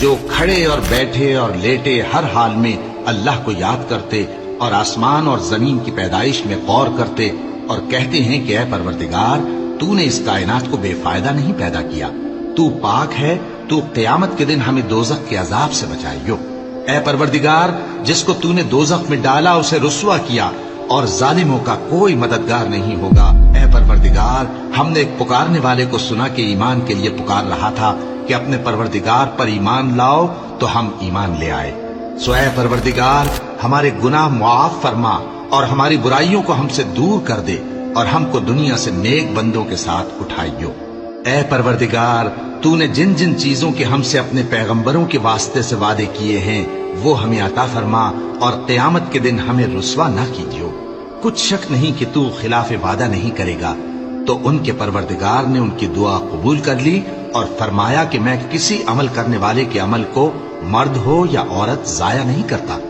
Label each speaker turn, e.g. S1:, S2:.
S1: جو کھڑے اور بیٹھے اور لیٹے ہر حال میں اللہ کو یاد کرتے اور آسمان اور زمین کی پیدائش میں غور کرتے اور کہتے ہیں کہ اے پروردگار تو نے اس کائنات کو بے فائدہ نہیں پیدا کیا، تو پاک ہے، تو قیامت کے دن ہمیں دوزخ کے عذاب سے بچائیو۔ اے پروردگار جس کو تو نے دوزخ میں ڈالا اسے رسوا کیا اور ظالموں کا کوئی مددگار نہیں ہوگا۔ اے پروردگار ہم نے ایک پکارنے والے کو سنا کہ ایمان کے لیے پکار رہا تھا کہ اپنے پروردگار پر ایمان لاؤ، تو ہم ایمان لے آئے۔ سو اے پروردگار ہمارے گناہ معاف فرما اور ہماری برائیوں کو ہم سے دور کر دے اور ہم کو دنیا سے نیک بندوں کے ساتھ اٹھائیو۔ اے پروردگار تو نے جن جن چیزوں کے ہم سے اپنے پیغمبروں کے واسطے سے وعدے کیے ہیں وہ ہمیں عطا فرما اور قیامت کے دن ہمیں رسوا نہ کیجیو۔ کچھ شک نہیں کہ تو خلاف وعدہ نہیں کرے گا۔ تو ان کے پروردگار نے ان کی دعا قبول کر لی اور فرمایا کہ میں کسی عمل کرنے والے کے عمل کو مرد ہو یا عورت ضائع نہیں کرتا۔